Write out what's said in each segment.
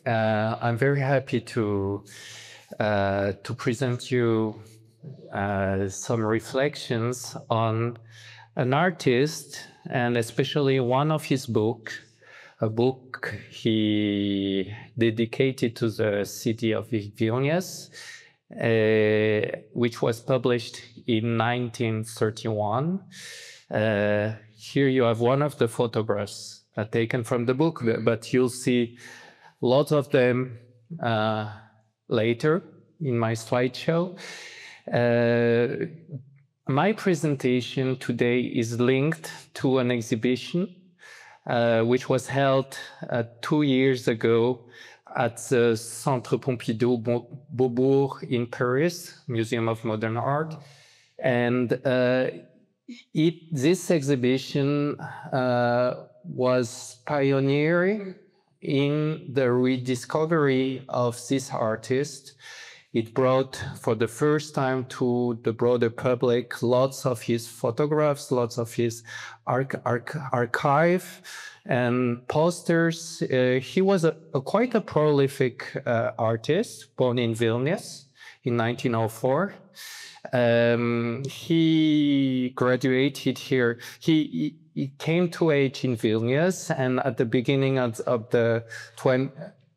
I'm very happy to present you some reflections on an artist, and especially one of his book, a book he dedicated to the city of Vilnius, which was published in 1931. Here you have one of the photographs taken from the book, but you'll see lots of them later in my slideshow. My presentation today is linked to an exhibition which was held 2 years ago at the Centre Pompidou Beaubourg in Paris, Museum of Modern Art. And this exhibition was pioneering in the rediscovery of this artist. It brought for the first time to the broader public lots of his photographs, lots of his archive and posters. He was quite a prolific artist, born in Vilnius in 1904. He graduated here. He came to age in Vilnius, and at the beginning of the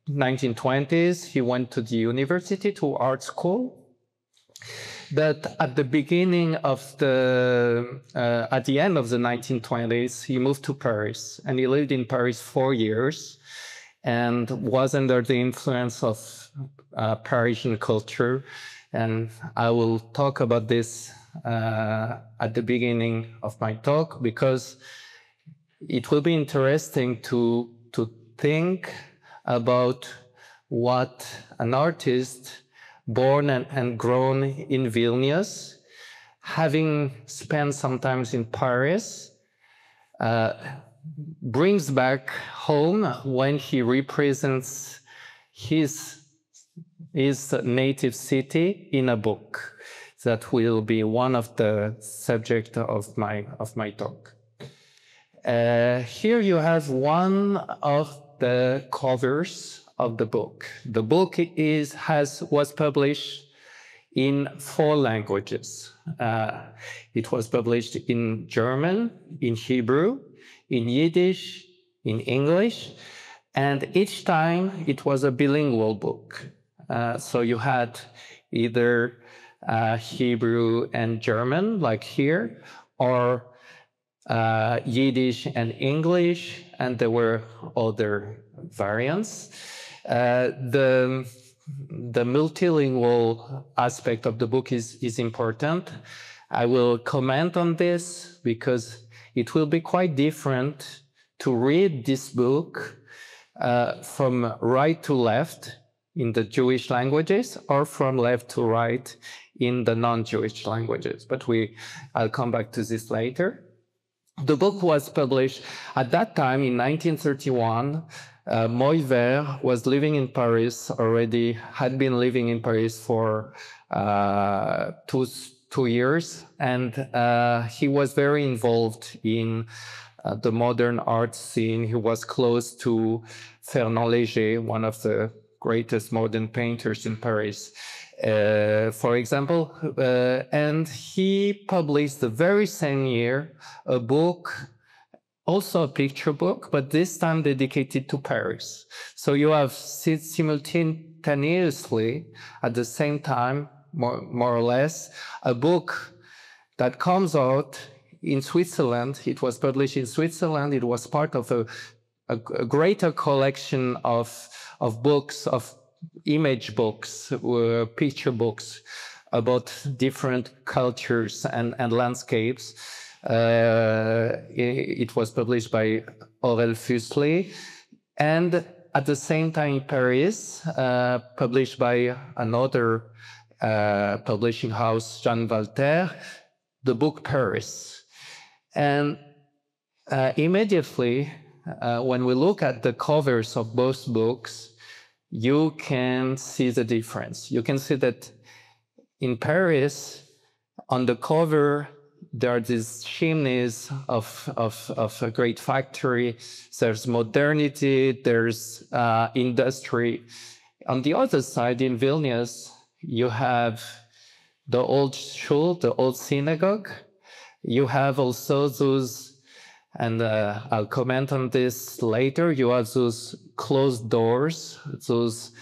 1920s, he went to the university, to art school. But at the beginning of at the end of the 1920s, he moved to Paris, and he lived in Paris 4 years and was under the influence of Parisian culture. And I will talk about this at the beginning of my talk, because it will be interesting to think about what an artist born and grown in Vilnius, having spent some time in Paris, brings back home when he represents his native city in a book. That will be one of the subject of my talk. Here you have one of the covers of the book. The book was published in 4 languages. It was published in German, in Hebrew, in Yiddish, in English, and each time it was a bilingual book. So you had either Hebrew and German, like here, or Yiddish and English, and there were other variants. The multilingual aspect of the book is important. I will comment on this because it will be quite different to read this book from right to left in the Jewish languages, or from left to right in the non-Jewish languages. But I'll come back to this later. The book was published at that time in 1931. Moï Ver was living in Paris already, had been living in Paris for 2 years, and he was very involved in the modern art scene. He was close to Fernand Léger, one of the greatest modern painters in Paris, for example. And he published the very same year a book, also a picture book, but this time dedicated to Paris. So you have simultaneously, at the same time, more or less, a book that comes out in Switzerland. It was published in Switzerland. It was part of a greater collection of books, of image books, picture books about different cultures and landscapes. It was published by Aurel Fuseli, and at the same time in Paris, published by another publishing house, Jean Walter, the book Paris. And immediately, when we look at the covers of both books, you can see the difference. You can see that in Paris, on the cover, there are these chimneys of a great factory. There's modernity, there's industry. On the other side, in Vilnius, you have the old shul, the old synagogue. You have also those, and I'll comment on this later, you have those closed doors, those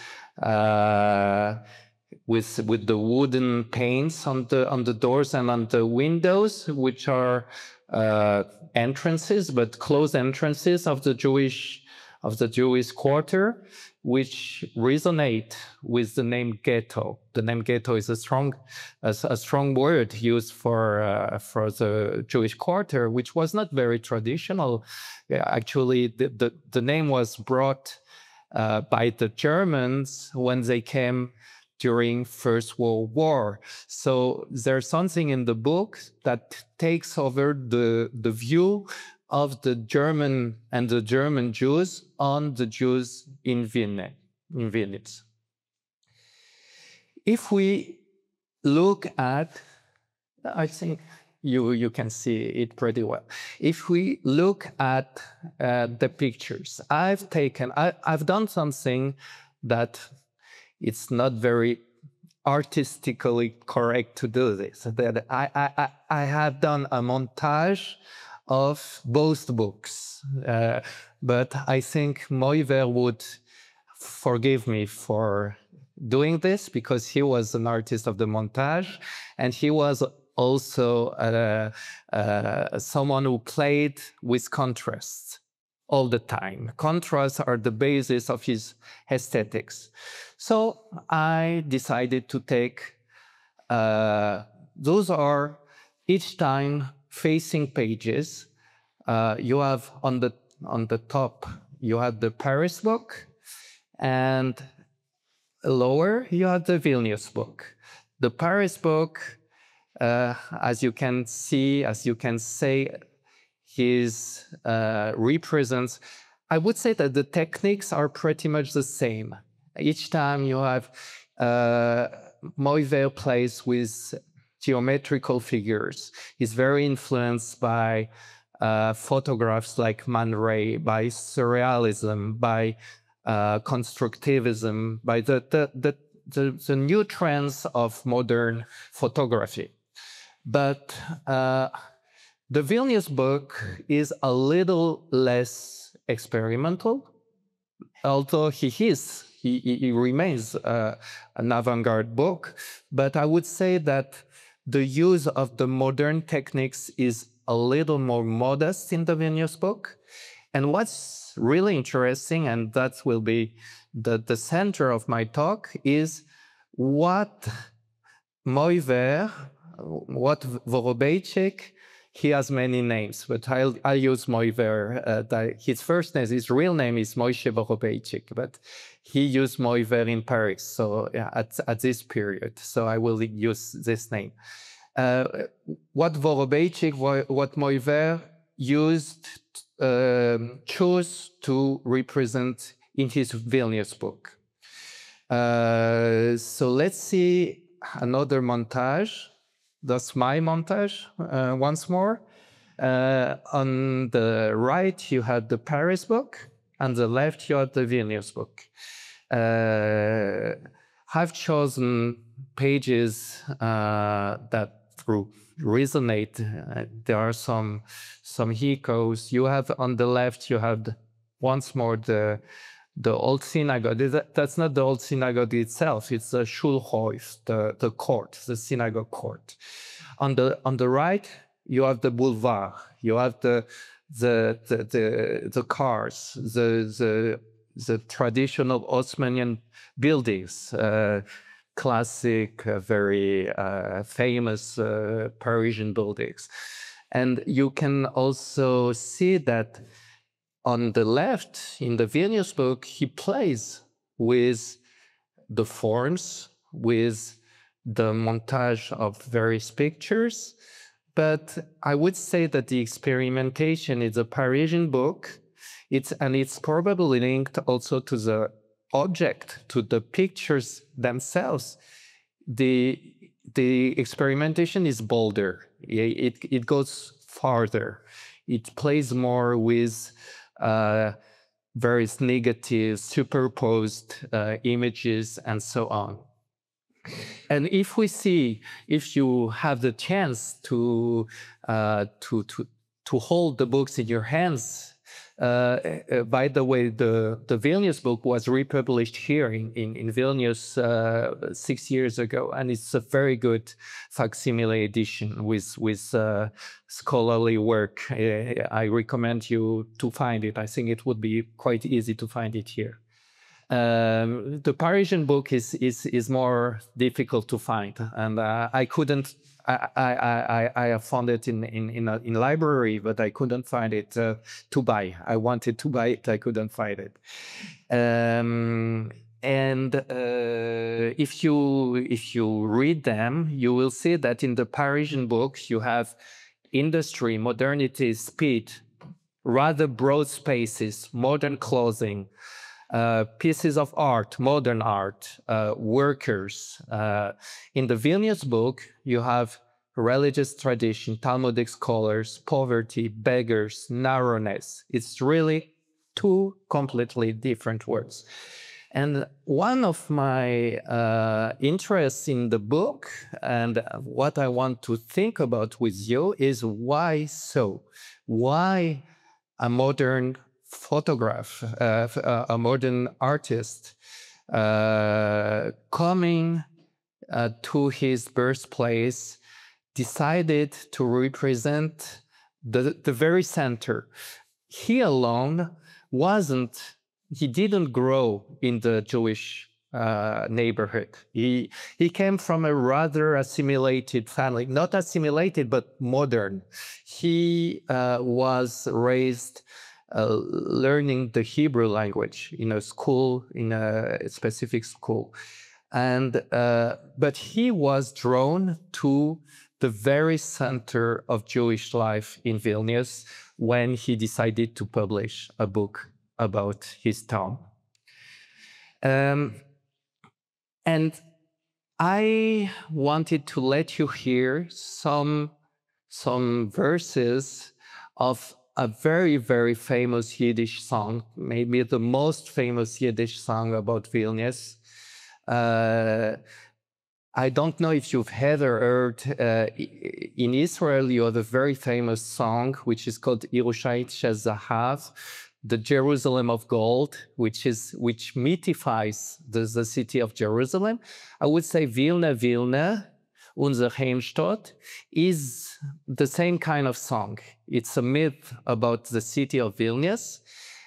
with the wooden panes on the doors and on the windows, which are entrances, but closed entrances of the Jewish quarter, which resonate with the name ghetto. The name ghetto is a strong word used for the Jewish quarter, which was not very traditional. Actually, the name was brought by the Germans when they came during First World War. So there's something in the book that takes over the view of the German and the German Jews on the Jews in Vilnius. If we look at, I think you can see it pretty well. If we look at the pictures, I've done something that it's not very artistically correct to do this. That I have done a montage of both books, but I think Moï Ver would forgive me for doing this because he was an artist of the montage, and he was also someone who played with contrasts all the time. Contrasts are the basis of his aesthetics. So I decided to take, those are each time facing pages. You have on the top, you have the Paris book, and lower you have the Vilnius book. The Paris book, as you can see, as you can say, represents, I would say that the techniques are pretty much the same. Each time you have Moï Ver plays with geometrical figures. He's very influenced by photographs like Man Ray, by surrealism, by constructivism, by the new trends of modern photography. But the Vilnius book is a little less experimental, although he remains an avant-garde book. But I would say that the use of the modern techniques is a little more modest in the Vilnius book. And what's really interesting, and that will be the center of my talk, is what Moï Ver, what Vorobeichic, he has many names, but I'll use Moï Ver. His his real name is Moshe Vorobeichic, but he used Moï Ver in Paris, so at this period. So I will use this name. What Vorobeichic, what Moï Ver chose to represent in his Vilnius book. So let's see another montage. That's my montage once more. On the right, you have the Paris book. On the left, you have the Vilnius book. I've chosen pages that resonate. There are some echoes. You have on the left, you have once more the old synagogue. That's not the old synagogue itself. It's the Schulhof, the court, the synagogue court. On the right, you have the boulevard. You have the cars, the traditional Osmanian buildings, classic, very famous Parisian buildings. And you can also see that on the left, in the Vilnius book, he plays with the forms, with the montage of various pictures. But I would say that the experimentation is a Parisian book. It's probably linked also to the object, to the pictures themselves. The experimentation is bolder. It goes farther. It plays more with various negative, superposed images, and so on. And if you have the chance to hold the books in your hands, by the way, the Vilnius book was republished here in Vilnius 6 years ago, and it's a very good facsimile edition with scholarly work. I recommend you to find it. I think it would be quite easy to find it here. The Parisian book is more difficult to find, and I couldn't. I found it in library, but I couldn't find it to buy. I wanted to buy it, I couldn't find it. If you read them, you will see that in the Parisian books you have industry, modernity, speed, rather broad spaces, modern clothing. Pieces of art, modern art, workers. In the Vilnius book, you have religious tradition, Talmudic scholars, poverty, beggars, narrowness. It's really two completely different words. And one of my interests in the book and what I want to think about with you is why so? Why a modern photograph, a modern artist coming to his birthplace decided to represent the very center. He alone he didn't grow in the Jewish neighborhood. He came from a rather assimilated family, not assimilated, but modern. He was raised learning the Hebrew language in a school, in a specific school. And but he was drawn to the very center of Jewish life in Vilnius when he decided to publish a book about his town. And I wanted to let you hear some verses of a very, very famous Yiddish song, maybe the most famous Yiddish song about Vilnius. I don't know if you've ever heard, in Israel, you have a very famous song, which is called Yerushalayim Shel Zahav, the Jerusalem of Gold, which mythifies the city of Jerusalem. I would say Wilna, Wilna, unser Heimstatt, is the same kind of song. It's a myth about the city of Vilnius.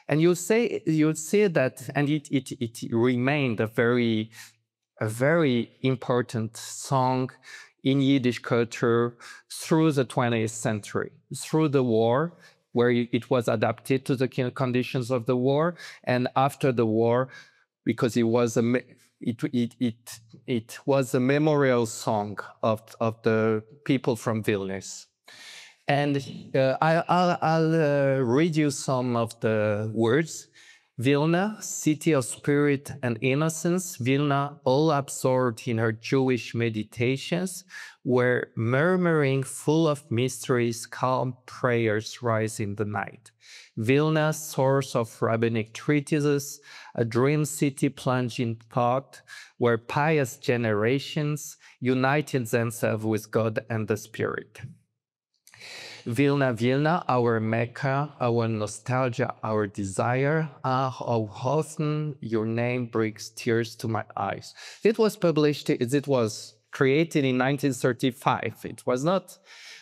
And you'll see that, and it remained a very important song in Yiddish culture through the 20th century, through the war, where it was adapted to the conditions of the war, and after the war, because it was a memorial song of the people from Vilnius. And I'll read you some of the words. Vilna, city of spirit and innocence, Vilna, all absorbed in her Jewish meditations, where murmuring full of mysteries, calm prayers rise in the night. Vilna, source of rabbinic treatises, a dream city plunged in thought, where pious generations united themselves with God and the Spirit. Vilna, Vilna, our Mecca, our nostalgia, our desire. Ah, how often your name brings tears to my eyes. It was created in 1935. It was not,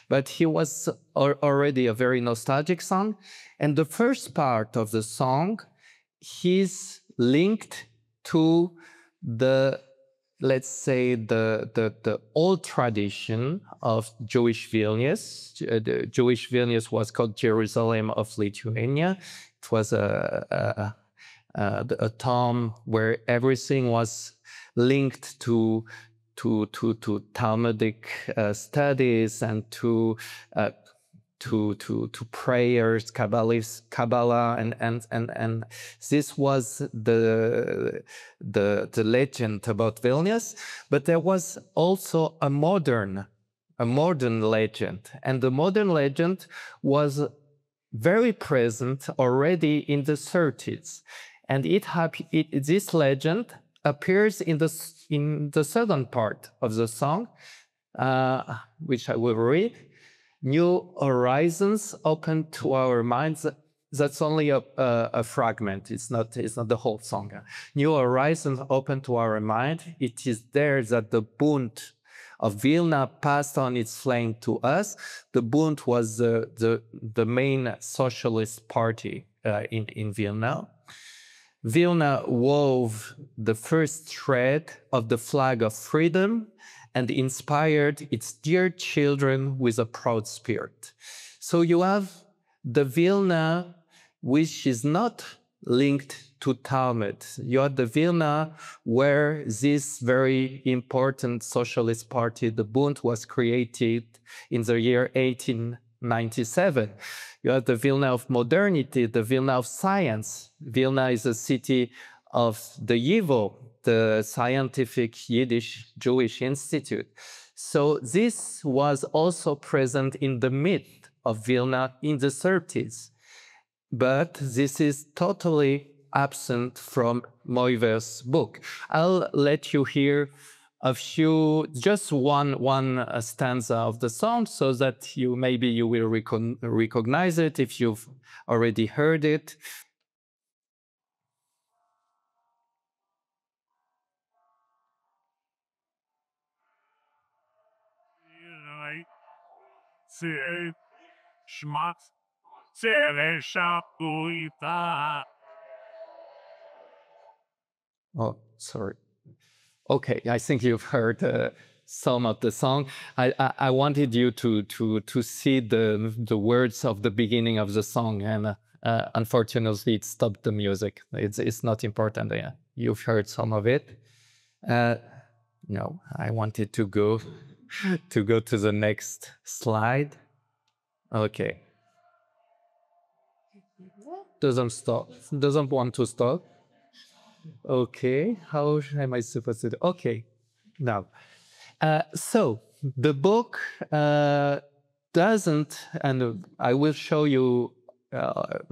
but he was already a very nostalgic song. And the first part of the song, he's linked to the, let's say, the old tradition of Jewish Vilnius. The Jewish Vilnius was called Jerusalem of Lithuania. It was a town where everything was linked to Talmudic studies and to prayers, Kabbalah, and this was the legend about Vilnius. But there was also a modern a modern legend. And the modern legend was very present already in the 30s. And this legend appears in the second part of the song, which I will read. New horizons open to our minds. That's only a fragment. It's not the whole song. New horizons open to our mind. It is there that the Bund of Vilna passed on its flame to us. The Bund was the main socialist party in Vilna. Vilna wove the first thread of the flag of freedom and inspired its dear children with a proud spirit. So you have the Vilna, which is not linked to Talmud. You have the Vilna where this very important socialist party, the Bund, was created in the year 1897. You have the Vilna of modernity, the Vilna of science. Vilna is a city of the YIVO, the Scientific Yiddish Jewish Institute. So this was also present in the myth of Vilna in the 30s. But this is totally absent from Moï Ver's book. I'll let you hear just one stanza of the song so that maybe you will recognize it if you've already heard it. Oh, sorry. Okay, I think you've heard some of the song. I wanted you to see the words of the beginning of the song, and unfortunately, it stopped the music. It's not important. You've heard some of it. No, I wanted to go to the next slide. Okay. Doesn't stop. Doesn't want to stop. Okay, how am I supposed to do? Okay, now. So the book doesn't, and I will show you a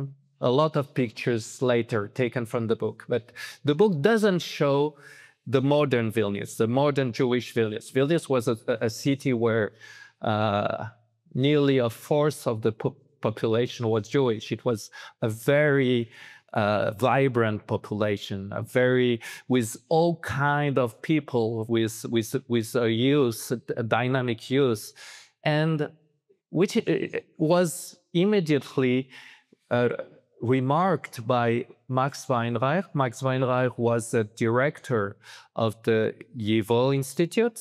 lot of pictures later taken from the book, but the book doesn't show the modern Vilnius, the modern Jewish Vilnius. Vilnius was a city where nearly a fourth of the population was Jewish. It was a very vibrant population, with all kind of people, with a youth, a dynamic youth, and which was immediately remarked by Max Weinreich. Max Weinreich was the director of the YIVO Institute.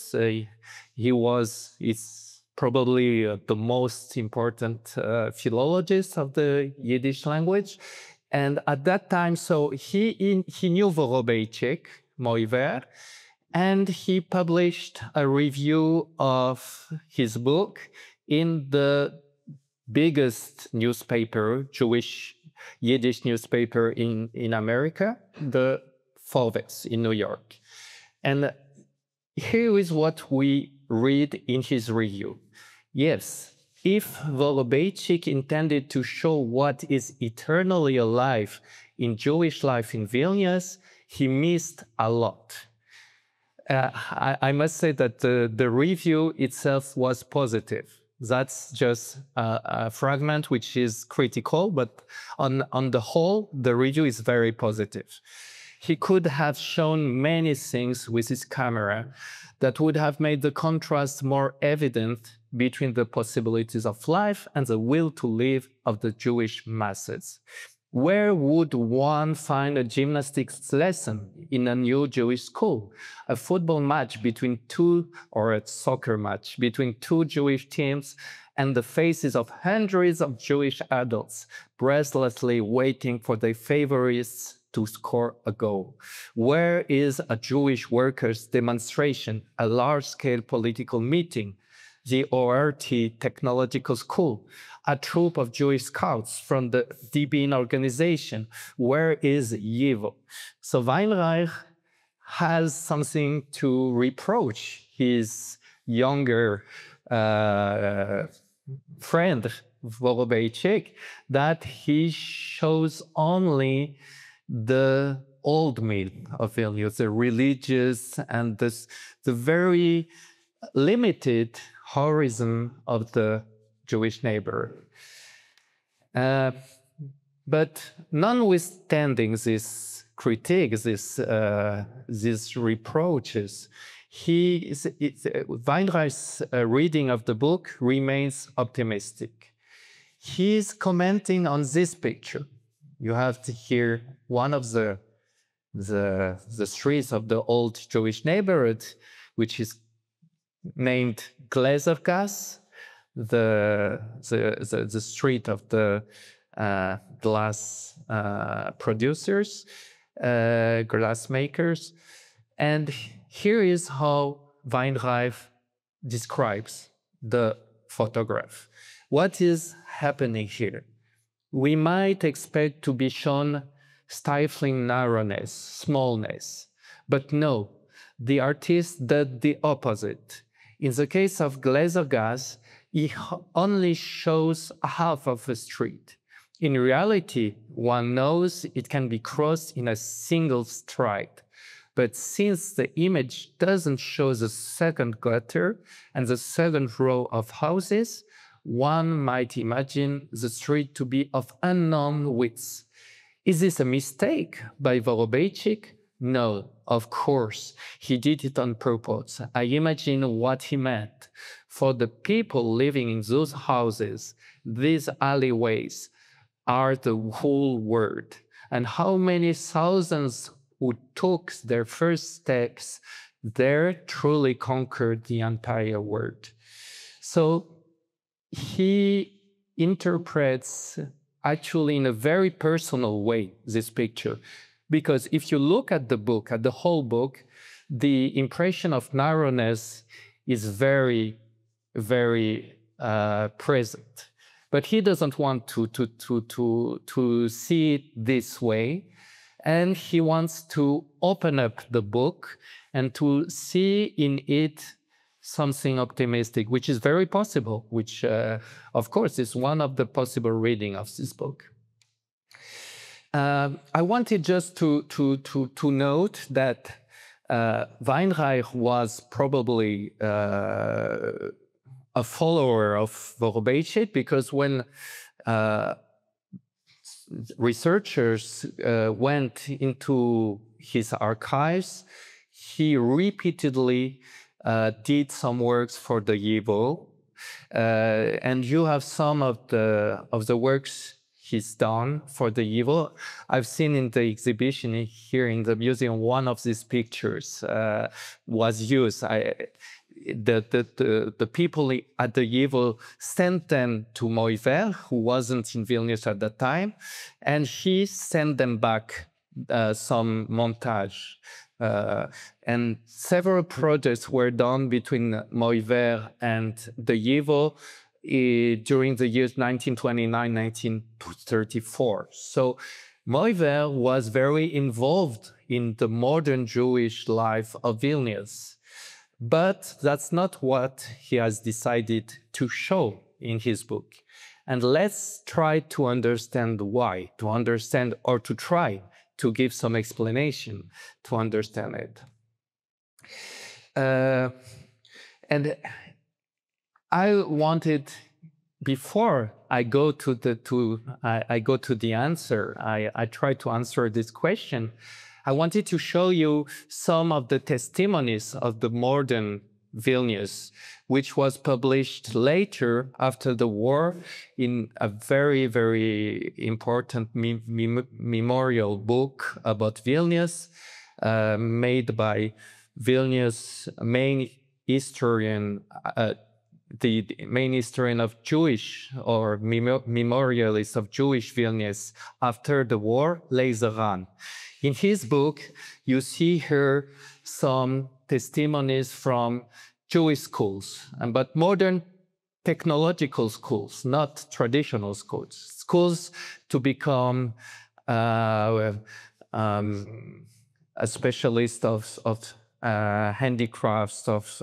He's probably the most important philologist of the Yiddish language. And at that time, so he knew Vorobeichic, Moï Ver, and he published a review of his book in the biggest newspaper, Jewish Yiddish newspaper in America, the Vorwärts in New York. And here is what we read in his review. Yes, if Vorobeichic intended to show what is eternally alive in Jewish life in Vilnius, he missed a lot. I must say that the review itself was positive. That's just a fragment which is critical, but on the whole, the review is very positive. He could have shown many things with his camera that would have made the contrast more evident between the possibilities of life and the will to live of the Jewish masses. Where would one find a gymnastics lesson in a new Jewish school? A football match or a soccer match between two Jewish teams and the faces of hundreds of Jewish adults breathlessly waiting for their favorites to score a goal? Where is a Jewish workers' demonstration, a large-scale political meeting, the ORT Technological School, a troop of Jewish scouts from the DBN organization? Where is YIVO? So Weinreich has something to reproach his younger friend Vorobeichic that he shows only the old myth of Vilnius, the religious and the very limited horizon of the Jewish neighbor. But notwithstanding this critique, these reproaches, Weinreich's reading of the book remains optimistic. He's commenting on this picture. You have to hear one of the streets of the old Jewish neighborhood, which is named Gläsergasse, the street of the glass producers, glass makers. And here is how Weinreich describes the photograph. What is happening here? We might expect to be shown stifling narrowness, smallness, but no, the artist did the opposite. In the case of Gläsergasse, he only shows half of a street. In reality, one knows it can be crossed in a single stride. But since the image doesn't show the second gutter and the second row of houses, one might imagine the street to be of unknown width. Is this a mistake by Vorobeichic? No, of course, he did it on purpose. I imagine what he meant. For the people living in those houses, these alleyways are the whole world. And how many thousands who took their first steps there truly conquered the entire world. So he interprets actually in a very personal way this picture. Because if you look at the book, at the whole book, the impression of narrowness is very, very present. But he doesn't want to see it this way. And he wants to open up the book and to see in it something optimistic, which is very possible, which, of course, is one of the possible reading of this book. I wanted just to note that Weinreich was probably a follower of Vorobeichic, because when researchers went into his archives, he repeatedly did some works for the Yivo, and you have some of the works he's done for the Yivo. I've seen in the exhibition here in the museum, one of these pictures was used. The people at the Yivo sent them to Moï Ver, who wasn't in Vilnius at the time, and he sent them back some montage. And several projects were done between Moï Ver and the Yivo during the years 1929-1934. So Moï Ver was very involved in the modern Jewish life of Vilnius. But that's not what he has decided to show in his book. And let's try to understand why, to understand or to try to give some explanation to understand it. And I wanted, before I go to the answer, I try to answer this question, I wanted to show you some of the testimonies of the modern Vilnius, which was published later after the war in a very, very important memorial book about Vilnius, made by Vilnius main historian, the main historian of Jewish, or memorialist of Jewish Vilnius after the war, Leizeran. In his book, you see here some testimonies from Jewish schools, but modern technological schools, not traditional schools. Schools to become a specialist of handicrafts of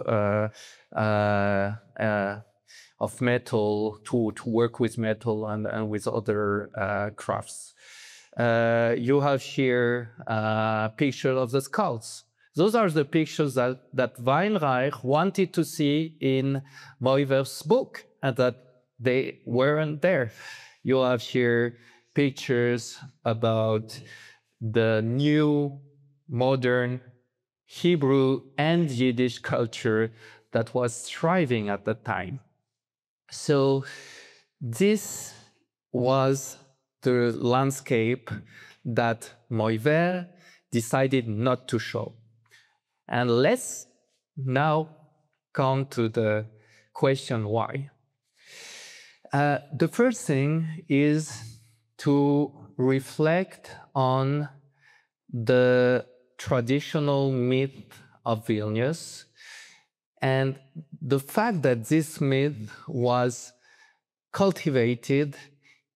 metal to work with metal and with other crafts. You have here a picture of the skulls. Those are the pictures that Weinreich wanted to see in Moï Ver's book, and that they weren't there. You have here pictures about the new modern Hebrew and Yiddish culture that was thriving at the time. So this was the landscape that Moï Ver decided not to show. And let's now come to the question why. The first thing is to reflect on the traditional myth of Vilnius and the fact that this myth was cultivated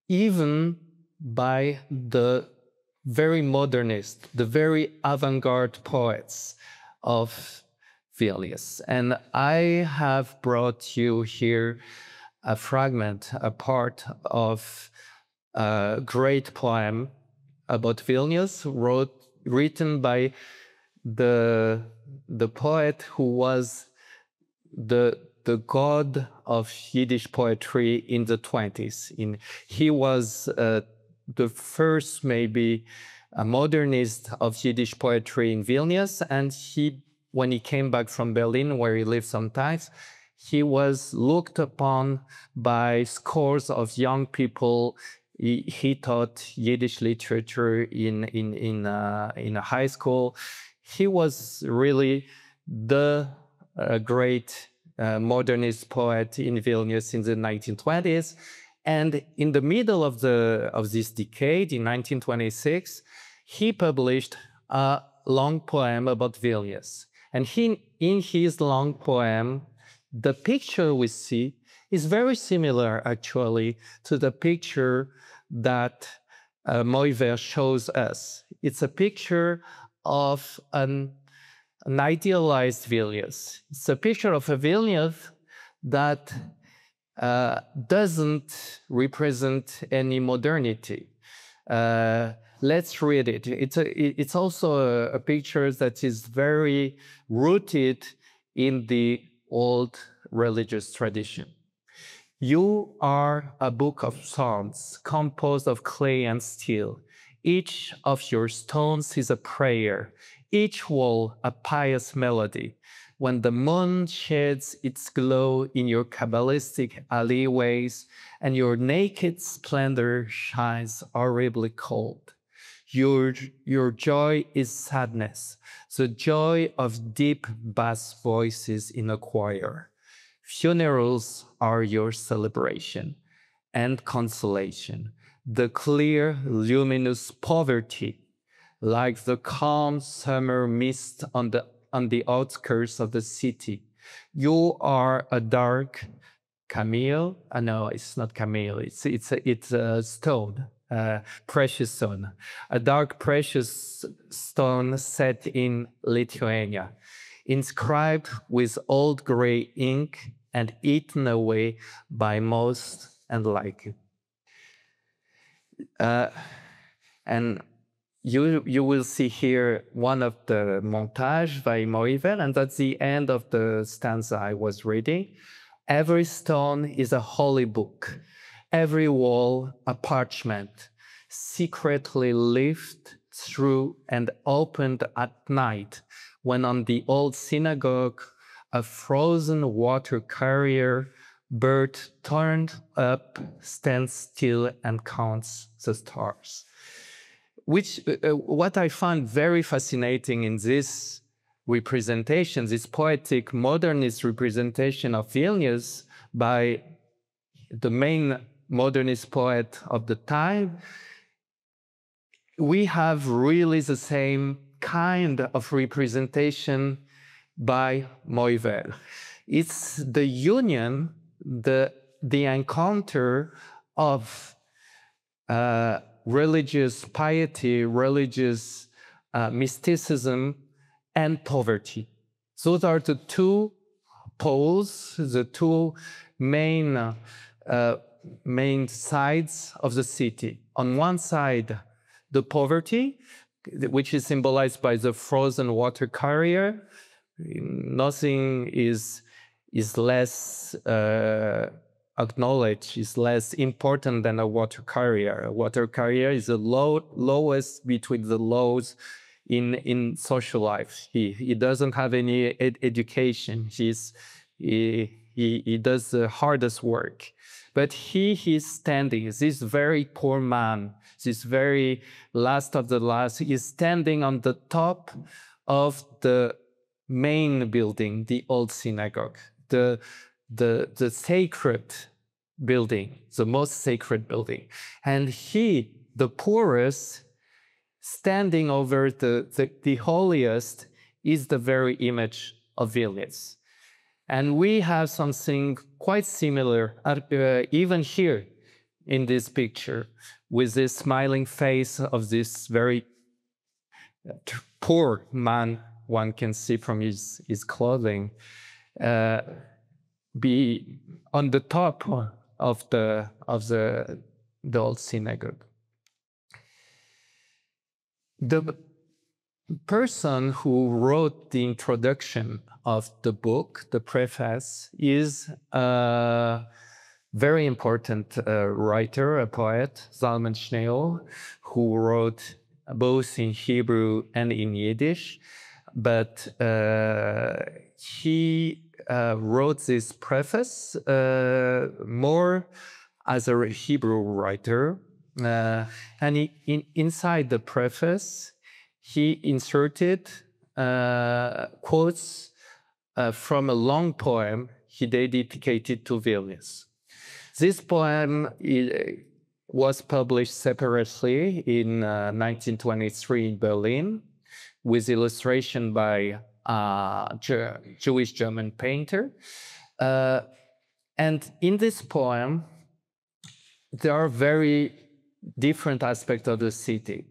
even by the very modernist, the very avant-garde poets of Vilnius. And I have brought you here a fragment, a part of a great poem about Vilnius, written by the poet who was the god of Yiddish poetry in the 20s. He was the first, maybe, a modernist of Yiddish poetry in Vilnius, and when he came back from Berlin, where he lived sometimes, he was looked upon by scores of young people. He taught Yiddish literature in a high school. He was really the great modernist poet in Vilnius in the 1920s. And in the middle of this decade, in 1926, he published a long poem about Vilnius. And in his long poem, the picture we see is very similar, actually, to the picture that Moï Ver shows us. It's a picture of an idealized Vilnius. It's a picture of a Vilnius that doesn't represent any modernity. Let's read it. It's also a picture that is very rooted in the old religious tradition. You are a book of psalms composed of clay and steel. Each of your stones is a prayer, each wall a pious melody. When the moon sheds its glow in your Kabbalistic alleyways and your naked splendor shines horribly cold, your joy is sadness, the joy of deep bass voices in a choir. Funerals are your celebration and consolation, the clear, luminous poverty, like the calm summer mist on the outskirts of the city. You are a dark cameo. No, it's not cameo. It's a stone, precious stone, a dark precious stone set in Lithuania, inscribed with old gray ink and eaten away by moth and lichen. And you will see here one of the montage by Moï Ver, and that's the end of the stanza I was reading. Every stone is a holy book, every wall a parchment, secretly lived through and opened at night, when on the old synagogue a frozen water carrier bird turned up stands still and counts the stars. What I find very fascinating in this representation, this poetic modernist representation of Vilnius by the main modernist poet of the time, we have really the same kind of representation by Moï Ver. It's the union, the encounter of religious piety, religious mysticism, and poverty. Those are the two poles, the two main sides of the city. On one side, the poverty, which is symbolized by the frozen water carrier. Nothing is less acknowledged, is less important than a water carrier. A water carrier is the lowest between the lows in social life. He doesn't have any education. He does the hardest work. But he's standing, this very poor man, this very last of the last, is standing on the top of the main building, the old synagogue, the sacred building, the most sacred building. And he, the poorest, standing over the holiest, is the very image of Vilnius. And we have something quite similar, even here in this picture, with this smiling face of this very poor man, one can see from his clothing, be on the top of the old synagogue. The person who wrote the introduction of the book, the preface, is a very important writer, a poet, Zalman Shneur, who wrote both in Hebrew and in Yiddish. But he wrote this preface more as a Hebrew writer. And inside the preface, he inserted quotes from a long poem he dedicated to Vilnius. This poem was published separately in 1923 in Berlin, with illustration by a Jewish German painter. And in this poem, there are very different aspects of the city.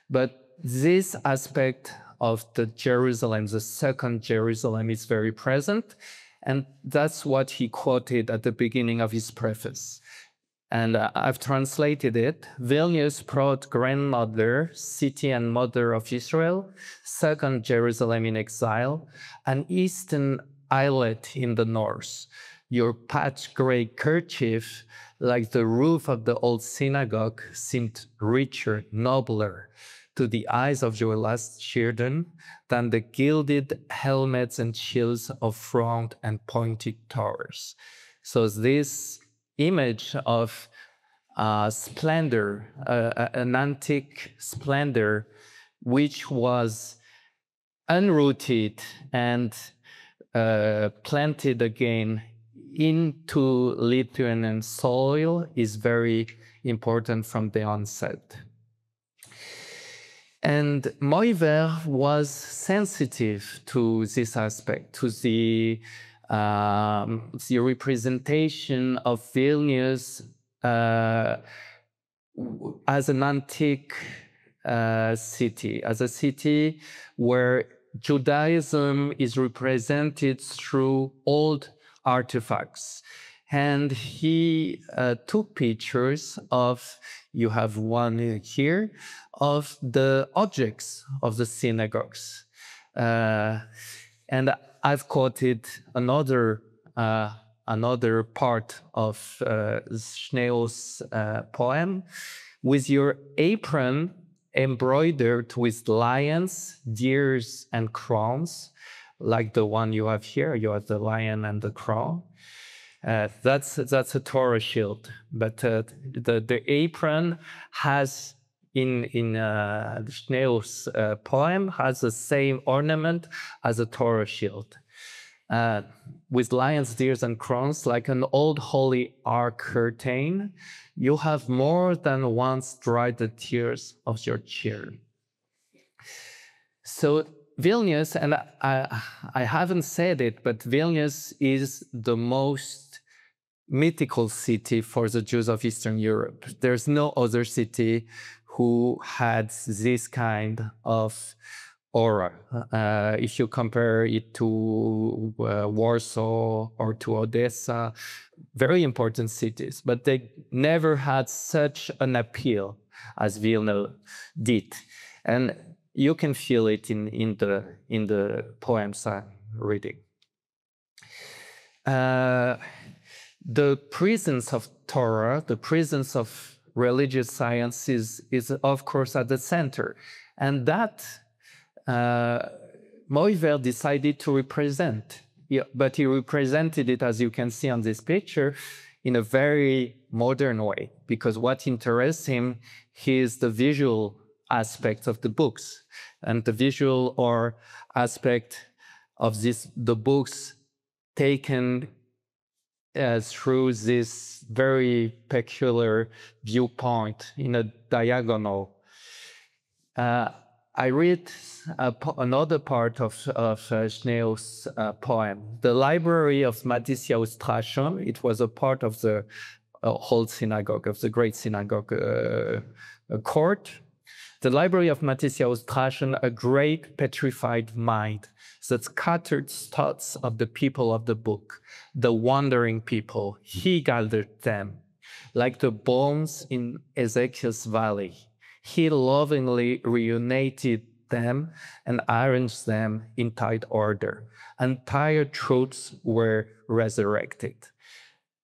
But this aspect of the Jerusalem, the second Jerusalem, is very present. And that's what he quoted at the beginning of his preface. And I've translated it. Vilnius, proud grandmother, city and mother of Israel, second Jerusalem in exile, an eastern islet in the north. Your patched gray kerchief, like the roof of the old synagogue, seemed richer, nobler to the eyes of your last children than the gilded helmets and shields of front and pointed towers. So this image of splendor, an antique splendor, which was unrooted and planted again into Lithuanian soil, is very important from the onset. And Moï Ver was sensitive to this aspect, to the representation of Vilnius as an antique city, as a city where Judaism is represented through old artifacts. And he took pictures of, you have one here, of the objects of the synagogues. And I've quoted another part of Schnee's poem. With your apron embroidered with lions, deers, and crowns, like the one you have here, you have the lion and the crown. That's a Torah shield, but the apron has in Schnee's poem has the same ornament as a Torah shield, with lions, deers, and crowns, like an old holy ark curtain. You have more than once dried the tears of your children. So Vilnius, and I haven't said it, but Vilnius is the most mythical city for the Jews of Eastern Europe. There's no other city who had this kind of aura. If you compare it to Warsaw or to Odessa, very important cities, but they never had such an appeal as Vilna did. And you can feel it in the poems I'm reading. The presence of Torah, the presence of religious science is of course at the center. And that Moï Ver decided to represent. Yeah, but he represented it, as you can see on this picture, in a very modern way, because what interests him is the visual aspect of the books, and the visual or aspect of the books taken through this very peculiar viewpoint in a diagonal. I read another part of Schnee's poem. The library of Matthäusstraße, it was a part of the whole synagogue, of the great synagogue court. The library of Matthäusstraße, a great petrified mind, that scattered thoughts of the people of the book, the wandering people. He gathered them like the bones in Ezekiel's valley. He lovingly reunited them and arranged them in tight order. Entire truths were resurrected.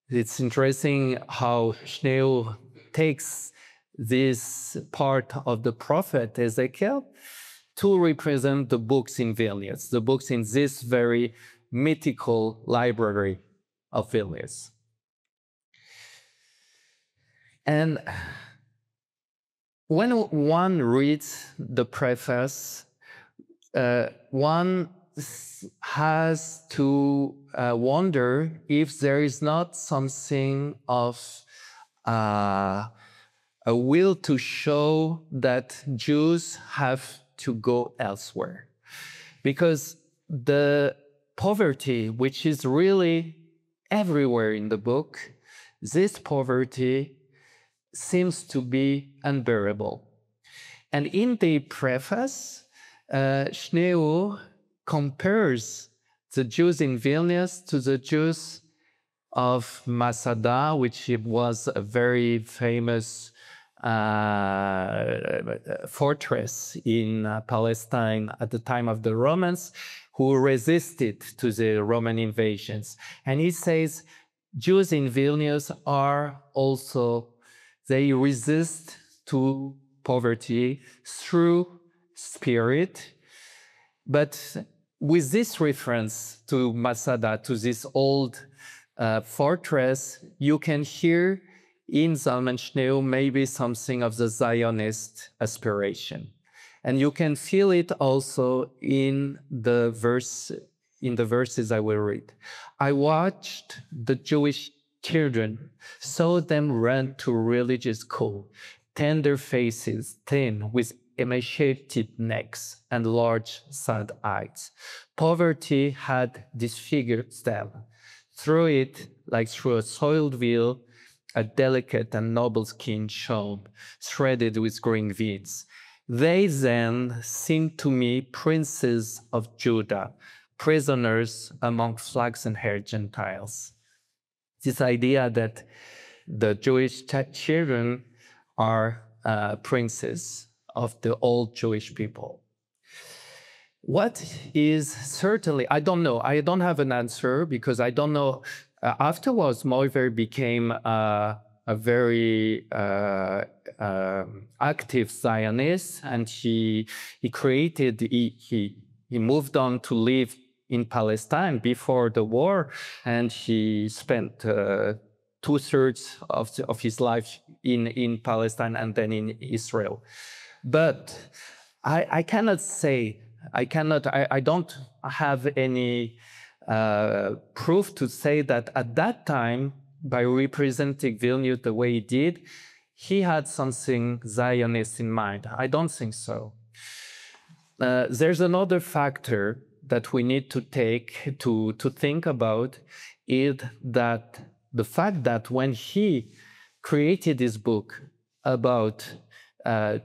It's interesting how Schnee takes this part of the prophet Ezekiel to represent the books in Vilnius, the books in this very mythical library of Vilnius. And when one reads the preface, one has to wonder if there is not something of a will to show that Jews have to go elsewhere. Because the poverty, which is really everywhere in the book, this poverty seems to be unbearable. And in the preface, Schnee compares the Jews in Vilnius to the Jews of Masada, which was a very famous fortress in Palestine at the time of the Romans, who resisted to the Roman invasions. And he says, Jews in Vilnius are also, they resist to poverty through spirit. But with this reference to Masada, to this old fortress, you can hear in Zalman Schnee maybe something of the Zionist aspiration. And you can feel it also in the verses I will read. I watched the Jewish children, saw them run to religious school, tender faces, thin, with emaciated necks and large, sad eyes. Poverty had disfigured them. Through it, like through a soiled veil, a delicate and noble skin shone, threaded with green veins. They then seemed to me princes of Judah, prisoners among flaxen-haired Gentiles. This idea that the Jewish children are princes of the old Jewish people. What is certainly, I don't know, I don't have an answer because I don't know. Afterwards, Moï Ver became a very active Zionist, and he moved on to live in Palestine before the war, and he spent 2/3 of his life in Palestine and then in Israel. But I cannot say, I don't have any proof to say that at that time, by representing Vilnius the way he did, he had something Zionist in mind. I don't think so. There's another factor that we need to take to think about, is that the fact that when he created this book about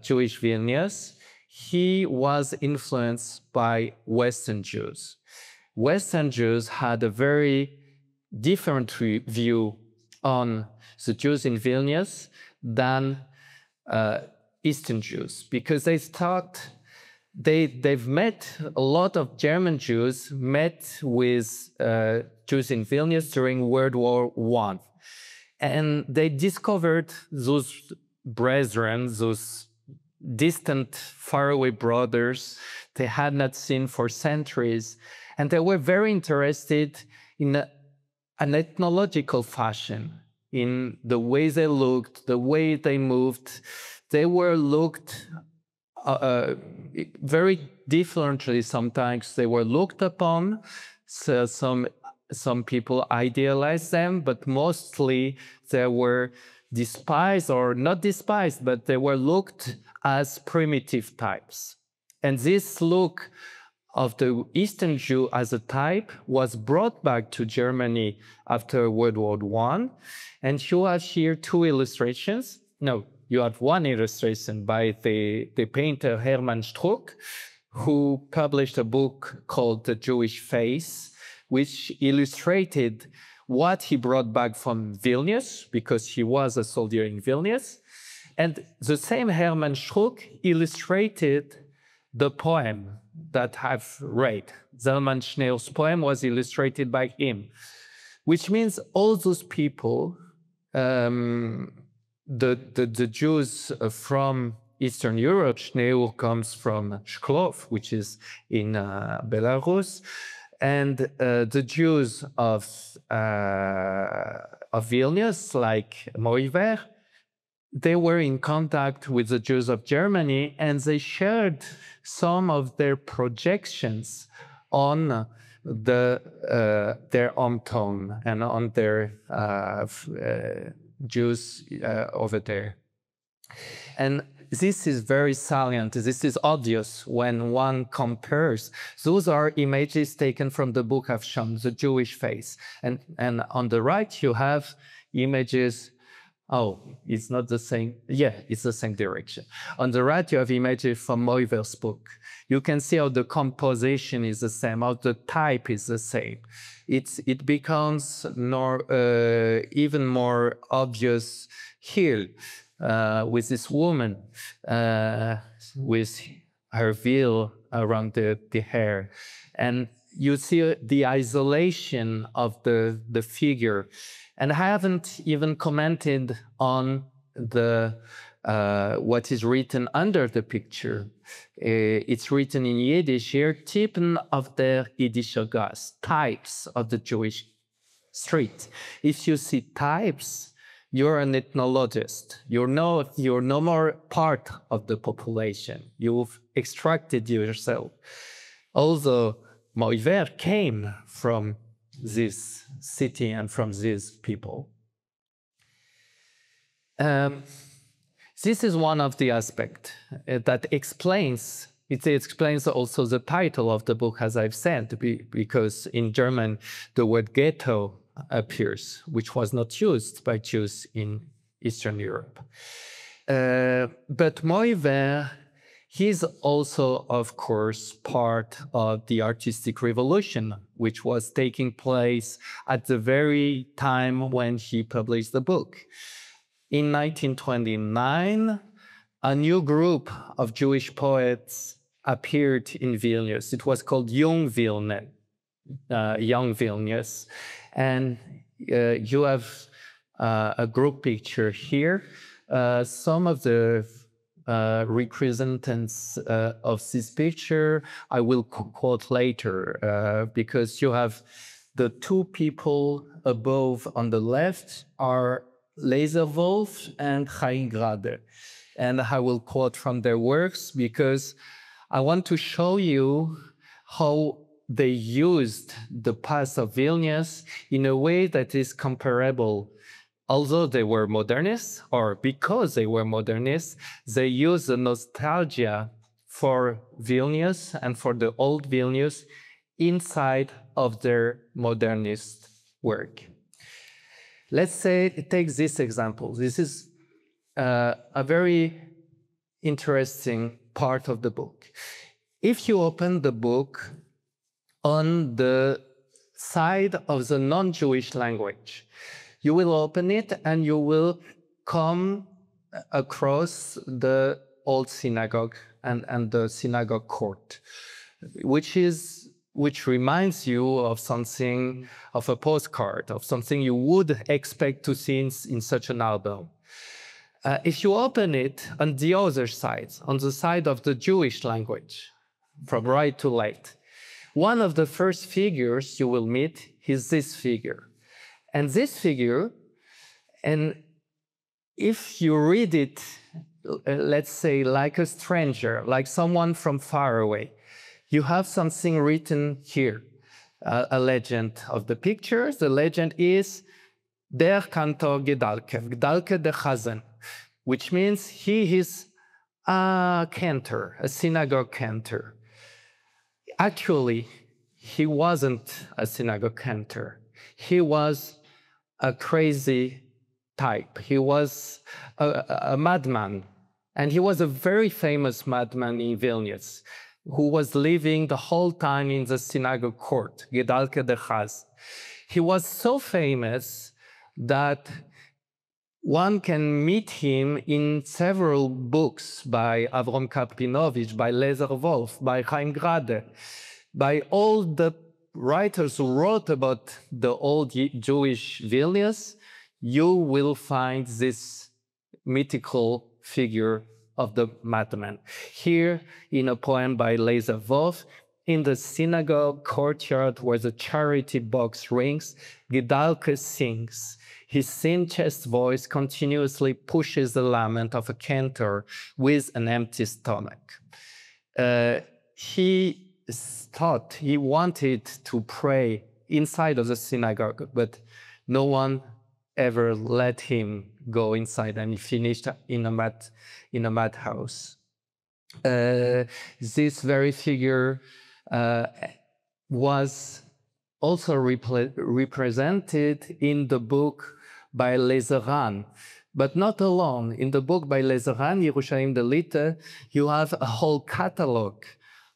Jewish Vilnius, he was influenced by Western Jews. Western Jews had a very different view on the Jews in Vilnius than Eastern Jews, because they thought they've met a lot of German Jews met with Jews in Vilnius during World War I. And they discovered those brethren, those distant, faraway brothers they had not seen for centuries. And they were very interested in an ethnological fashion, in the way they looked, the way they moved. They were looked very differently sometimes. They were looked upon. So some people idealized them, but mostly they were despised, or not despised, but they were looked as primitive types. And this look of the Eastern Jew as a type was brought back to Germany after World War I. And you have here two illustrations. No, you have one illustration by the painter Hermann Struck, who published a book called The Jewish Face, which illustrated what he brought back from Vilnius, because he was a soldier in Vilnius. And the same Hermann Struck illustrated the poem that I've read. Zalman Schneer's poem was illustrated by him, which means all those people, the Jews from Eastern Europe, Schneer comes from Shklov, which is in Belarus, and the Jews of Vilnius, like Moï Ver, they were in contact with the Jews of Germany, and they shared some of their projections on their hometown and on their Jews over there. And this is very salient. This is obvious when one compares. Those are images taken from the book I've shown, The Jewish Face. And on the right, you have images. Oh, it's not the same. Yeah, it's the same direction. On the right, you have images from Moï Ver's book. You can see how the composition is the same, how the type is the same. It becomes even more obvious here with this woman with her veil around the hair. And you see the isolation of the figure. And I haven't even commented on what is written under the picture. It's written in Yiddish here, Typen of der Jiddische Gasse, types of the Jewish street. If you see types, you're an ethnologist. You're no more part of the population. You've extracted yourself. Although Moï Ver came from this city and from these people. This is one of the aspects that explains, it explains also the title of the book, as I've said, because in German, the word ghetto appears, which was not used by Jews in Eastern Europe. But Moï Ver, he's also, of course, part of the artistic revolution, which was taking place at the very time when he published the book. In 1929, a new group of Jewish poets appeared in Vilnius. It was called Young Vilnius. And you have a group picture here. Some of the representatives of this picture I will quote later, because you have the two people above on the left are Laserwolf and Chaim Grade. And I will quote from their works because I want to show you how they used the past of Vilnius in a way that is comparable. Although they were modernists, or because they were modernists, they used the nostalgia for Vilnius and for the old Vilnius inside of their modernist work. Let's say, take this example. This is a very interesting part of the book. If you open the book on the side of the non-Jewish language, you will open it and you will come across the old synagogue and the synagogue court, which reminds you of something, of a postcard, of something you would expect to see in such an album. If you open it on the other side, on the side of the Jewish language, from right to left, one of the first figures you will meet is this figure. And this figure, and if you read it, let's say like a stranger, like someone from far away, you have something written here, a legend of the picture. The legend is Der Kantor Gedalke, Gedalke de Chazen, which means he is a cantor, a synagogue cantor. Actually, he wasn't a synagogue cantor. He was a crazy type. He was a madman. And he was a very famous madman in Vilnius, who was living the whole time in the synagogue court, Gedalke de Chaz. He was so famous that one can meet him in several books by Avrom Kapinovich, by Lezer Wolf, by Chaim Grade, by all the writers who wrote about the old Jewish Vilnius. You will find this mythical figure of the madman. Here, in a poem by Lezer Wolf, in the synagogue courtyard where the charity box rings, Gedalke sings. His thin-chest voice continuously pushes the lament of a cantor with an empty stomach. He thought he wanted to pray inside of the synagogue, but no one ever let him go inside, and he finished in a madhouse. This very figure was also represented in the book by Lezeran, but not alone. In the book by Lezeran, Yerushalayim Delita, you have a whole catalog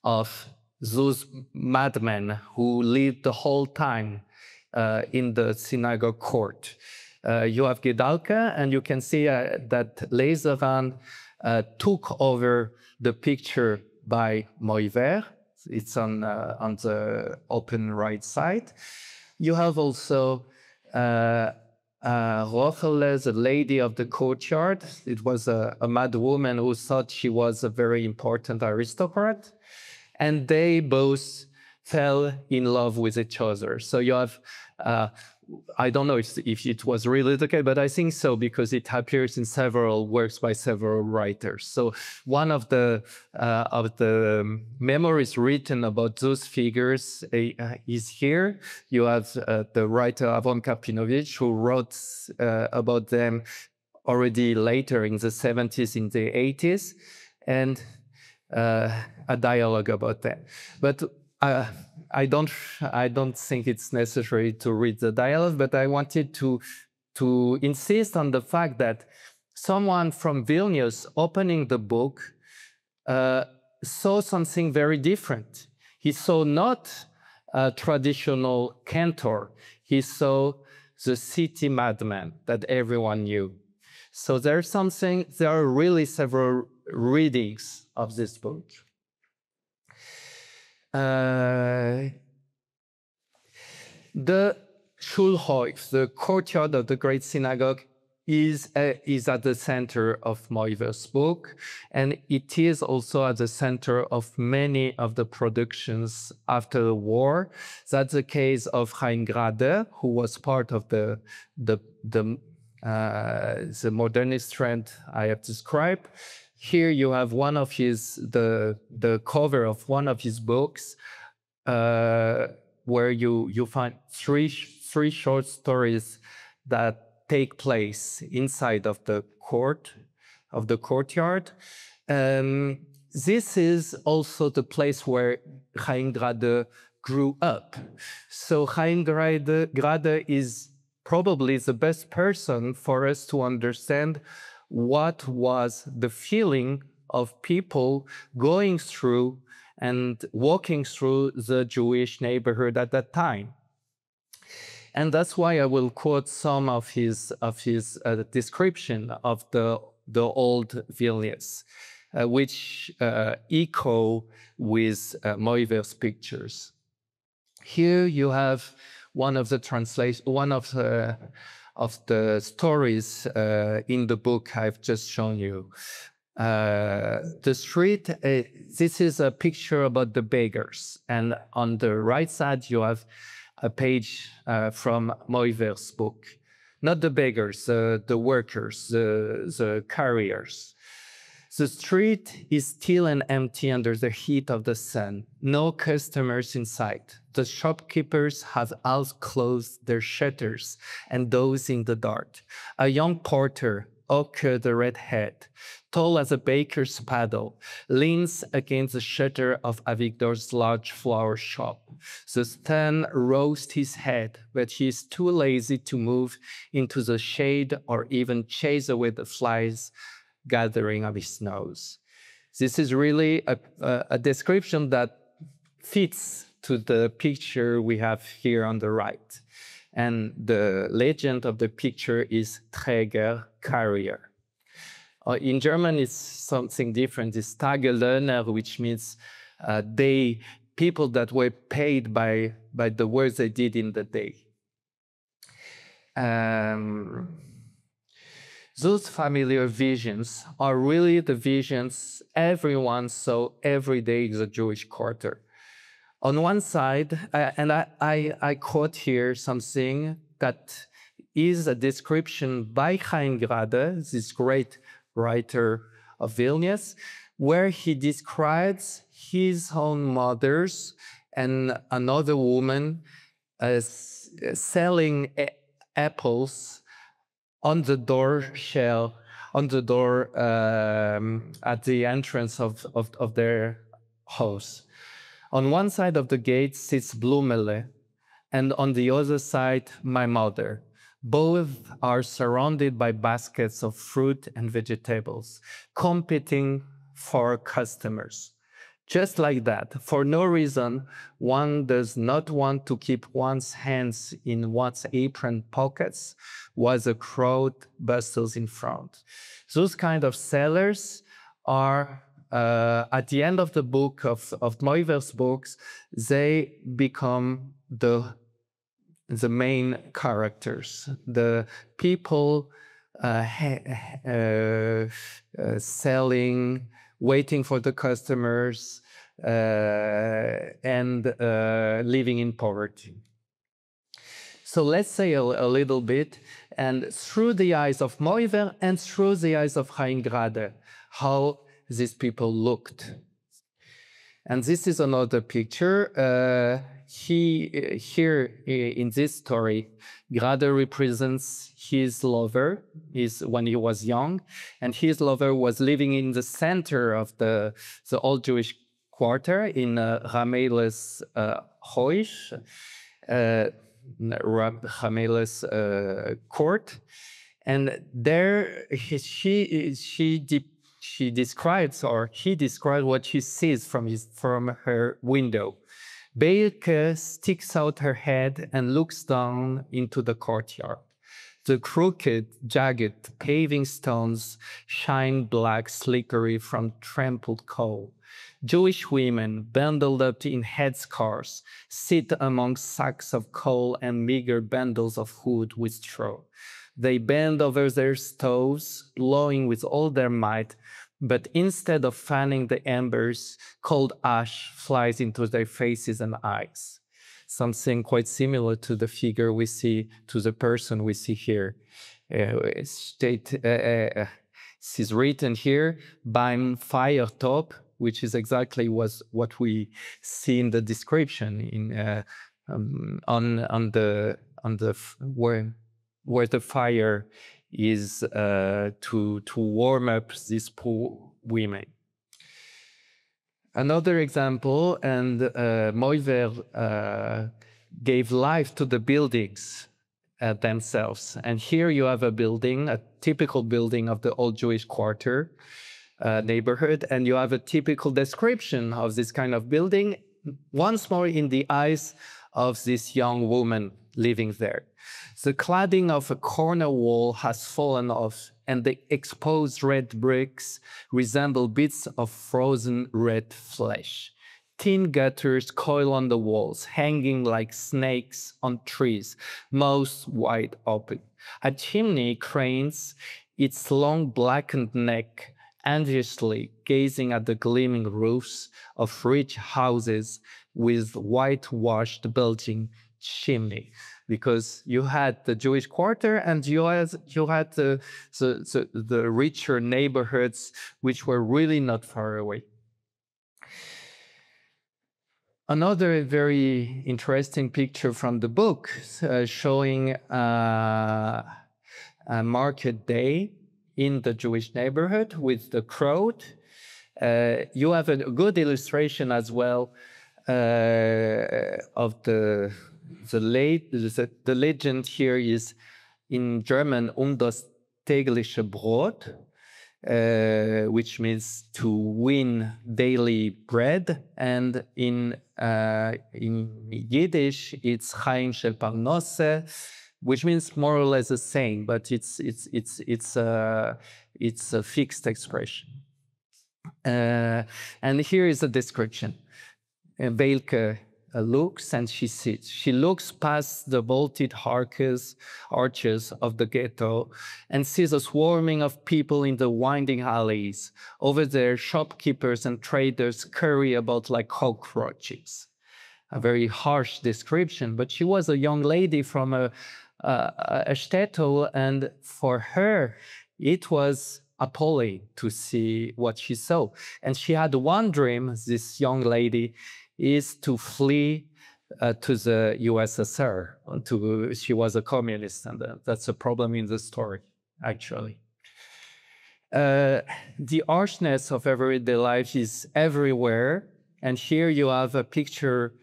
of those madmen who lived the whole time in the synagogue court. You have Gedalke, and you can see that Lezeran took over the picture by Moï Ver. It's on the open right side. You have also Rochele, the lady of the courtyard. It was a mad woman who thought she was a very important aristocrat. And they both fell in love with each other. So you have, I don't know if it was really the case, but I think so, because it appears in several works by several writers. So one of the memories written about those figures is here. You have the writer Avrom Kapinovich, who wrote about them already later in the 70s, in the 80s, and a dialogue about them. But I don't think it's necessary to read the dialogue, but I wanted to insist on the fact that someone from Vilnius opening the book saw something very different. He saw not a traditional cantor. He saw the city madman that everyone knew. So there are really several readings of this book. The Schulhof, the courtyard of the Great Synagogue, is at the center of Moï Ver's book, and it is also at the center of many of the productions after the war. That's the case of Chaim Grade, who was part of the modernist trend I have described. Here you have one of the cover of one of his books, where you find three short stories that take place inside of the courtyard. This is also the place where Chaim Grade grew up. So Chaim Grade is probably the best person for us to understand what was the feeling of people going through and walking through the Jewish neighborhood at that time. And that's why I will quote some of his description of the old Vilnius, which echo with Moï Ver's pictures. Here you have one of the stories in the book I've just shown you. The street, this is a picture about the beggars, and on the right side you have a page from Moï Ver's book. Not the beggars, the workers, the carriers. The street is still and empty under the heat of the sun. No customers in sight. The shopkeepers have all closed their shutters and doze in the dark. A young porter, Oke the redhead, tall as a baker's paddle, leans against the shutter of Avigdor's large flower shop. The sun roasts his head, but he is too lazy to move into the shade or even chase away the flies gathering of his nose. This is really a description that fits to the picture we have here on the right. And the legend of the picture is Träger, carrier. In German, it's something different. It's Tagelöhner, which means people that were paid by the work they did in the day. Those familiar visions are really the visions everyone saw every day in the Jewish quarter. On one side, and I quote here something that is a description by Chaim Grade, this great writer of Vilnius, where he describes his own mothers and another woman as selling apples on the door shell, on the door at the entrance of their house. On one side of the gate sits Blumele, and on the other side, my mother. Both are surrounded by baskets of fruit and vegetables, competing for customers. Just like that, for no reason, one does not want to keep one's hands in one's apron pockets while the crowd bustles in front. Those kind of sellers are, at the end of the book, of Moï Ver's books, they become the main characters, the people selling, waiting for the customers, and living in poverty. So let's say a little bit, and through the eyes of Moï Ver and through the eyes of Chaim Grade, how these people looked. And this is another picture. Here in this story, Grade represents his lover, when he was young, and his lover was living in the center of the old Jewish quarter in Rameles Hoish, Rameles court, and there she describes, or he describes, what she sees from her window. Beilke sticks out her head and looks down into the courtyard. The crooked, jagged paving stones shine black, slippery from trampled coal. Jewish women, bundled up in headscarves, sit among sacks of coal and meager bundles of wood with straw. They bend over their stoves, blowing with all their might, but instead of fanning the embers, cold ash flies into their faces and eyes. Something quite similar to the figure we see, to the person we see here. This is written here, beim Feiertop, which is exactly what we see in the description where the fire is to warm up these poor women. Another example, and Moï Ver gave life to the buildings themselves. And here you have a building, a typical building of the old Jewish quarter. neighborhood, and you have a typical description of this kind of building, once more in the eyes of this young woman living there. The cladding of a corner wall has fallen off, and the exposed red bricks resemble bits of frozen red flesh. Tin gutters coil on the walls, hanging like snakes on trees, mouths wide open. A chimney cranes its long blackened neck, anxiously gazing at the gleaming roofs of rich houses with whitewashed bulging chimney. Because you had the Jewish quarter and you had the richer neighborhoods, which were really not far away. Another very interesting picture from the book showing a market day in the Jewish neighborhood with the crowd. You have a good illustration as well of the legend here is in German das tägliche Brot, which means to win daily bread, and in Yiddish it's Chaim shel Parnasse, which means more or less the same, but it's a fixed expression. And here is a description. Veilke looks and she sits. She looks past the vaulted arches of the ghetto and sees a swarming of people in the winding alleys. Over there, shopkeepers and traders scurry about like cockroaches. A very harsh description, but she was a young lady from a shtetl, and for her, it was appalling to see what she saw. And she had one dream, this young lady, is to flee to the USSR. She was a communist, and that's a problem in the story, actually. The harshness of everyday life is everywhere, and here you have a picture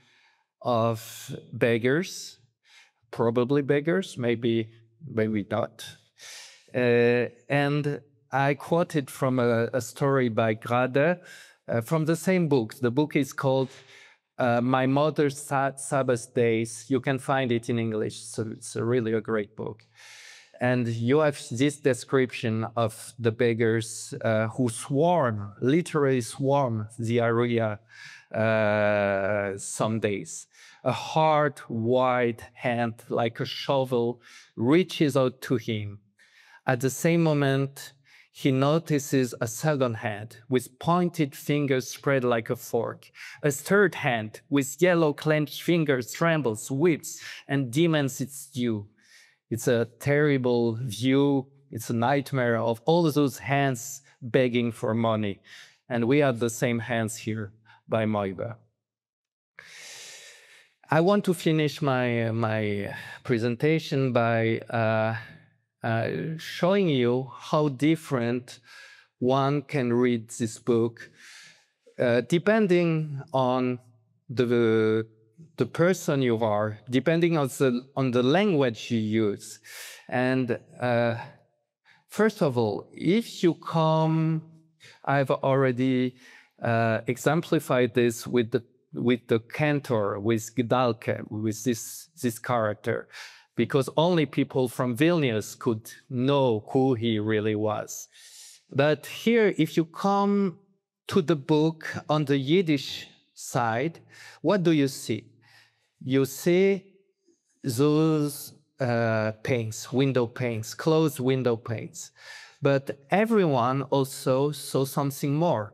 of beggars, probably beggars, maybe not. And I quoted from a story by Grade from the same book. The book is called My Mother's Sabbath Days. You can find it in English, so it's really a great book. And you have this description of the beggars who swarm, literally swarm the area some days. A hard, wide hand, like a shovel, reaches out to him. At the same moment, he notices a second hand with pointed fingers spread like a fork. A third hand with yellow clenched fingers trembles, whips, and demands its due. It's a terrible view. It's a nightmare of all those hands begging for money. And we have the same hands here by Moï Ver. I want to finish my presentation by showing you how different one can read this book, depending on the person you are, depending on the language you use. And first of all, if you come, I've already exemplified this with the cantor, with Gedalke, with this character, because only people from Vilnius could know who he really was. But here, if you come to the book on the Yiddish side, what do you see? You see those panes, window panes, closed window panes. But everyone also saw something more.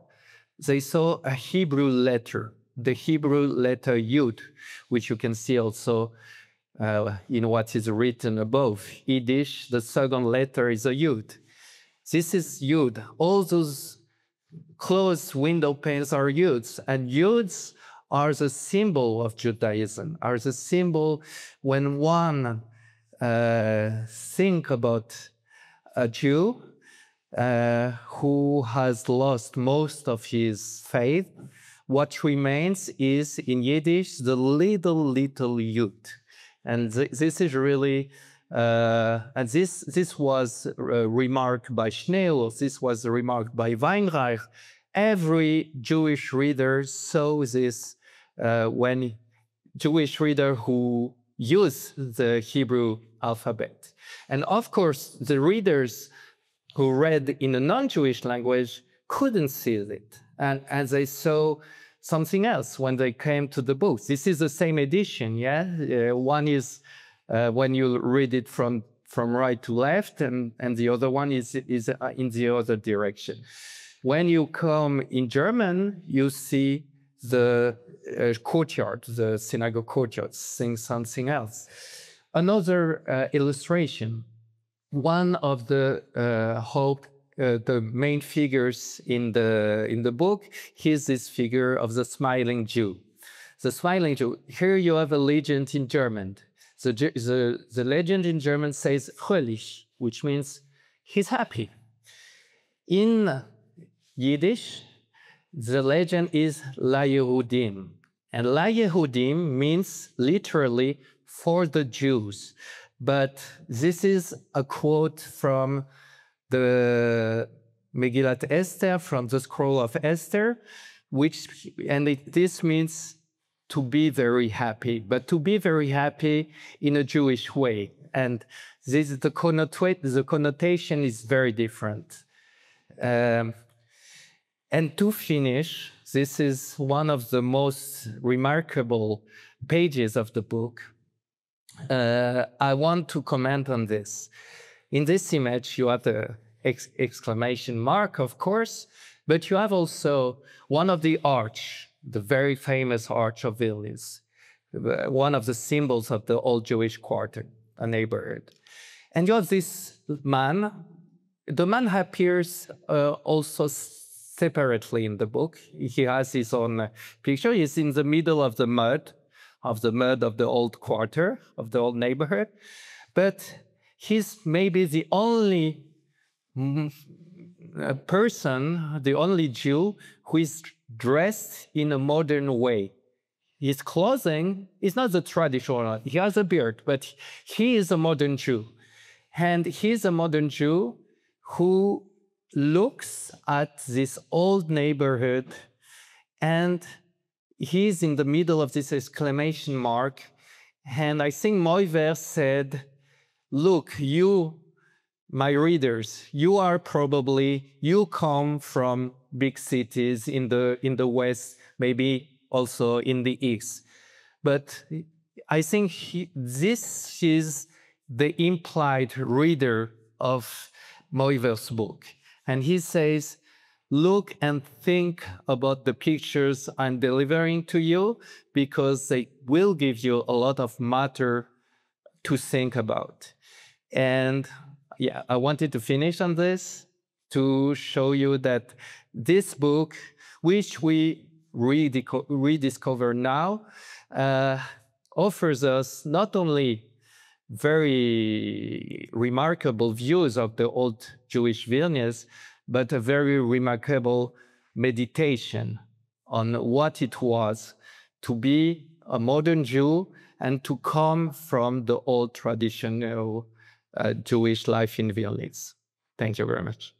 They saw a Hebrew letter, the Hebrew letter Yud, which you can see also in what is written above. Yiddish, the second letter is a Yud. This is Yud. All those closed window panes are Yuds, and Yuds are the symbol of Judaism, are the symbol when one think about a Jew who has lost most of his faith. What remains is, in Yiddish, the little Yud. And this is really And this was remarked by Schneehl, this was remarked by Weinreich. Every Jewish reader saw this when Jewish reader who use the Hebrew alphabet. And of course, the readers who read in a non-Jewish language couldn't see it. And they saw something else when they came to the book. This is the same edition, yeah? One is when you read it from right to left, and the other one is in the other direction. When you come in German, you see the courtyard, the synagogue courtyard, saying something else. Another illustration. One of the the main figures in the book is this figure of the smiling Jew. The smiling Jew. Here you have a legend in German. The legend in German says fröhlich, which means he's happy. In Yiddish, the legend is La Yehudim. And La Yehudim means literally for the Jews. But this is a quote from the Megillat Esther, from the scroll of Esther, this means to be very happy, but to be very happy in a Jewish way. And the connotation is very different. And to finish, this is one of the most remarkable pages of the book. I want to comment on this. In this image, you have the exclamation mark, of course, but you have also one of the arch, the very famous Arch of Vilnius, one of the symbols of the old Jewish quarter, a neighborhood. And you have this man. The man appears also separately in the book. He has his own picture. He's in the middle of the mud of the old quarter, of the old neighborhood. But he's maybe the only person, the only Jew who is dressed in a modern way. His clothing is not the traditional one. He has a beard, but he is a modern Jew. And he's a modern Jew who looks at this old neighborhood, and he's in the middle of this exclamation mark. And I think Moï Ver said, look, you, my readers, you come from big cities in the West, maybe also in the East. But I think this is the implied reader of Moï Ver's book. And he says, look and think about the pictures I'm delivering to you, because they will give you a lot of matter to think about. And yeah, I wanted to finish on this to show you that this book, which we rediscover now, offers us not only very remarkable views of the old Jewish Vilnius, but a very remarkable meditation on what it was to be a modern Jew and to come from the old traditional Jewish life in Vilnius. Thank you very much.